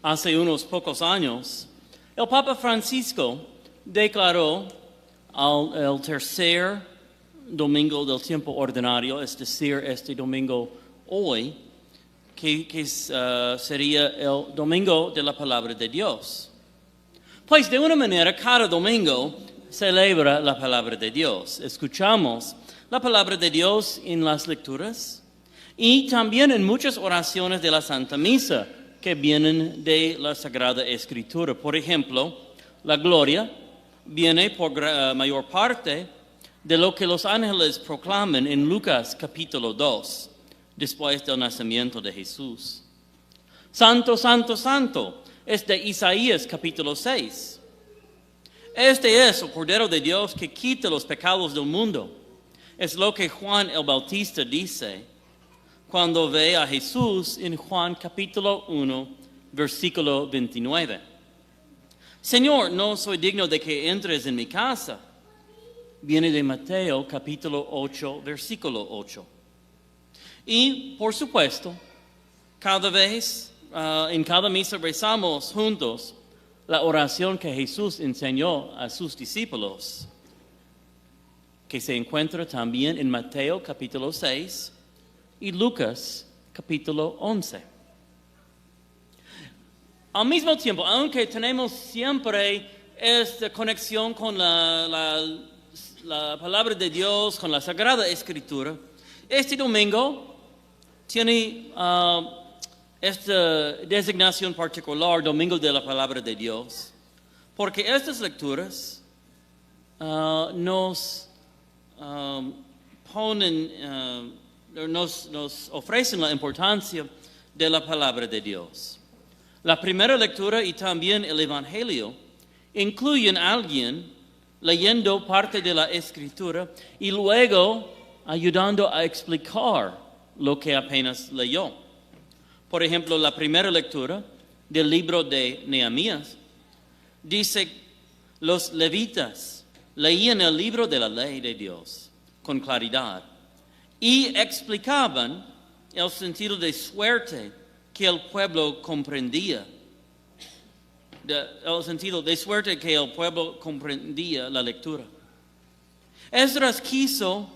Hace unos pocos años, el Papa Francisco declaró el tercer domingo del tiempo ordinario, es decir, este domingo hoy, que sería el domingo de la palabra de Dios. Pues de una manera, cada domingo celebra la palabra de Dios. Escuchamos la palabra de Dios en las lecturas y también en muchas oraciones de la Santa Misa que vienen de la Sagrada Escritura. Por ejemplo, la gloria viene por mayor parte de lo que los ángeles proclaman en Lucas capítulo 2, después del nacimiento de Jesús. Santo, santo, santo, es de Isaías capítulo 6. Este es el Cordero de Dios que quita los pecados del mundo. Es lo que Juan el Bautista dice cuando ve a Jesús en Juan capítulo 1, versículo 29. Señor, no soy digno de que entres en mi casa. Viene de Mateo capítulo 8, versículo 8. Y, por supuesto, cada vez, en cada misa rezamos juntos la oración que Jesús enseñó a sus discípulos, que se encuentra también en Mateo capítulo 6 y Lucas capítulo 11. Al mismo tiempo, aunque tenemos siempre esta conexión con la palabra de Dios, con la Sagrada Escritura, este domingo tiene esta designación particular, Domingo de la Palabra de Dios, porque estas lecturas nos ofrecen la importancia de la palabra de Dios. La primera lectura y también el Evangelio incluyen a alguien leyendo parte de la Escritura y luego ayudando a explicar lo que apenas leyó. Por ejemplo, la primera lectura del libro de Nehemías dice: los levitas leían el libro de la ley de Dios con claridad y explicaban el sentido de suerte que el pueblo comprendía. El sentido de suerte que el pueblo comprendía la lectura. Esdras quiso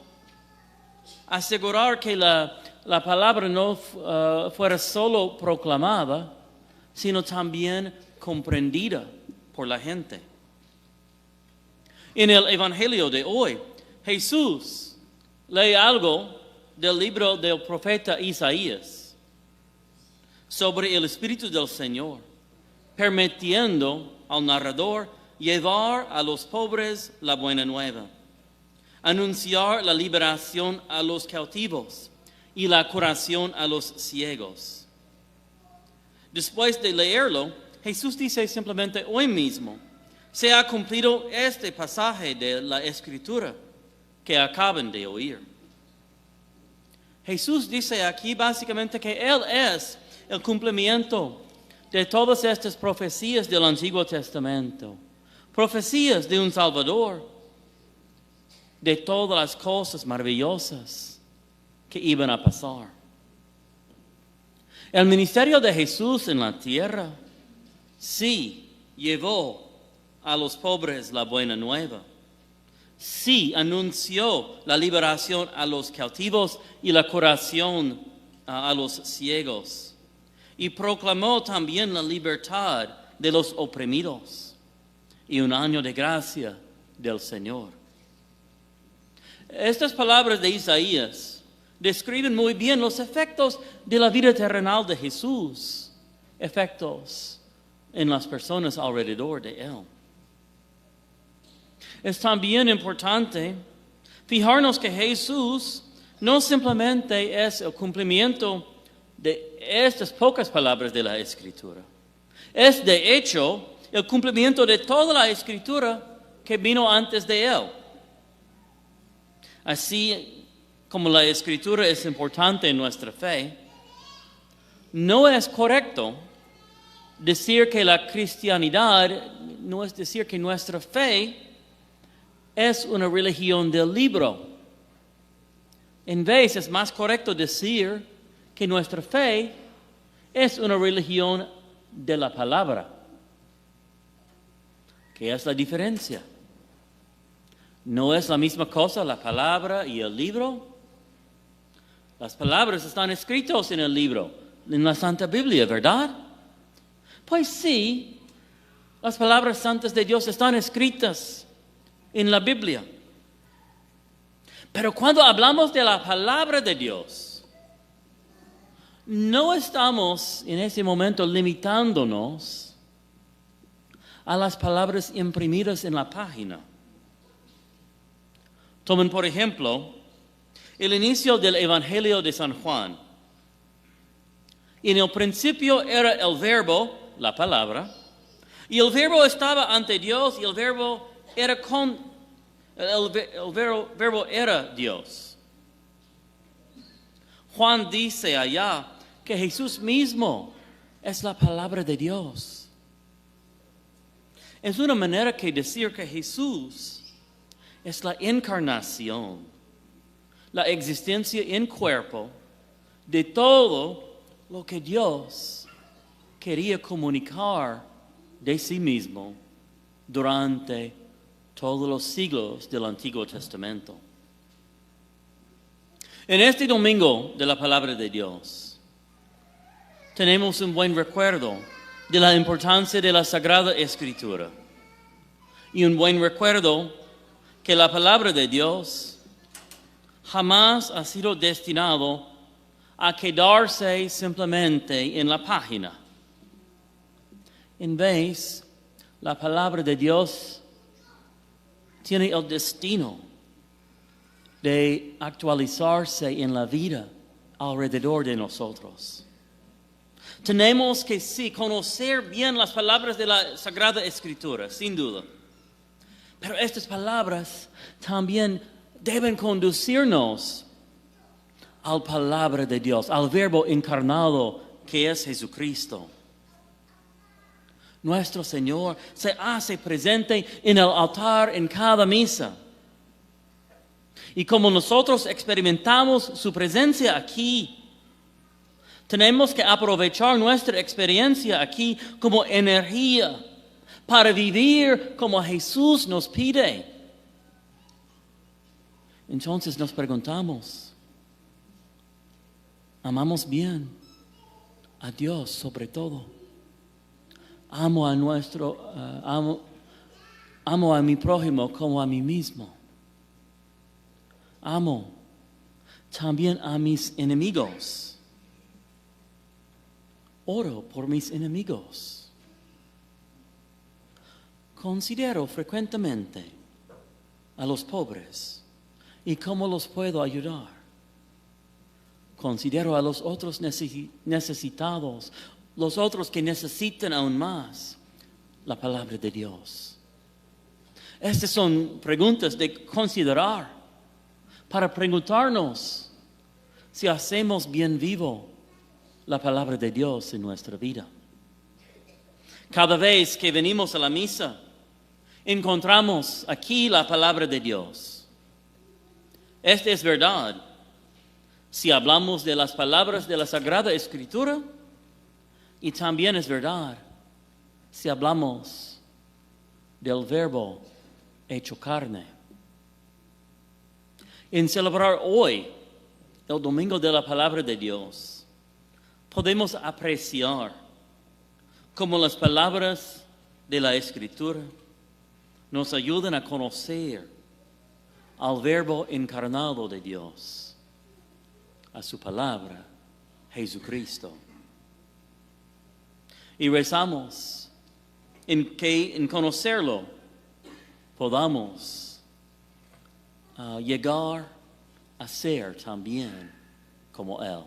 asegurar que la palabra no fuera solo proclamada, sino también comprendida por la gente. En el Evangelio de hoy, Jesús lee algo del libro del profeta Isaías sobre el Espíritu del Señor, permitiendo al narrador llevar a los pobres la buena nueva, anunciar la liberación a los cautivos y la curación a los ciegos. Después de leerlo, Jesús dice simplemente: hoy mismo se ha cumplido este pasaje de la Escritura que acaban de oír. Jesús dice aquí básicamente que Él es el cumplimiento de todas estas profecías del Antiguo Testamento, profecías de un Salvador, de todas las cosas maravillosas que iban a pasar. El ministerio de Jesús en la tierra sí llevó a los pobres la buena nueva. Sí anunció la liberación a los cautivos y la curación a los ciegos. Y proclamó también la libertad de los oprimidos y un año de gracia del Señor. Estas palabras de Isaías describen muy bien los efectos de la vida terrenal de Jesús, efectos en las personas alrededor de Él. Es también importante fijarnos que Jesús no simplemente es el cumplimiento de estas pocas palabras de la Escritura. Es de hecho el cumplimiento de toda la Escritura que vino antes de Él. Así como la Escritura es importante en nuestra fe, no es correcto decir que la cristianidad, no es decir que nuestra fe es una religión del libro. En vez, es más correcto decir que nuestra fe es una religión de la palabra. ¿Qué es la diferencia? ¿No es la misma cosa la palabra y el libro? Las palabras están escritas en el libro, en la Santa Biblia, ¿verdad? Pues sí, las palabras santas de Dios están escritas en la Biblia. Pero cuando hablamos de la palabra de Dios, no estamos en ese momento limitándonos a las palabras imprimidas en la página. Tomen por ejemplo el inicio del Evangelio de San Juan. En el principio era el verbo, la palabra, y el verbo estaba ante Dios y el verbo era verbo era Dios. Juan dice allá que Jesús mismo es la palabra de Dios. Es una manera que decir que Jesús es la encarnación, la existencia en cuerpo de todo lo que Dios quería comunicar de sí mismo durante todos los siglos del Antiguo Testamento. En este domingo de la palabra de Dios, tenemos un buen recuerdo de la importancia de la Sagrada Escritura y un buen recuerdo que la palabra de Dios jamás ha sido destinado a quedarse simplemente en la página. En vez, la palabra de Dios tiene el destino de actualizarse en la vida alrededor de nosotros. Tenemos que sí conocer bien las palabras de la Sagrada Escritura, sin duda. Pero estas palabras también deben conducirnos a la palabra de Dios, al verbo encarnado que es Jesucristo. Nuestro Señor se hace presente en el altar en cada misa. Y como nosotros experimentamos su presencia aquí, tenemos que aprovechar nuestra experiencia aquí como energía para vivir como Jesús nos pide. Entonces nos preguntamos, ¿amamos bien a Dios sobre todo? Amo a mi prójimo como a mí mismo. Amo también a mis enemigos. Oro por mis enemigos. Considero frecuentemente a los pobres y cómo los puedo ayudar. Considero a los otros necesitados, los otros que necesitan aún más la palabra de Dios. Estas son preguntas de considerar para preguntarnos si hacemos bien vivo la palabra de Dios en nuestra vida. Cada vez que venimos a la misa, encontramos aquí la palabra de Dios. Esta es verdad si hablamos de las palabras de la Sagrada Escritura, y también es verdad si hablamos del verbo hecho carne. En celebrar hoy el domingo de la palabra de Dios, podemos apreciar cómo las palabras de la Escritura nos ayudan a conocer al verbo encarnado de Dios, a su palabra, Jesucristo. Y rezamos en que en conocerlo podamos llegar a ser también como Él.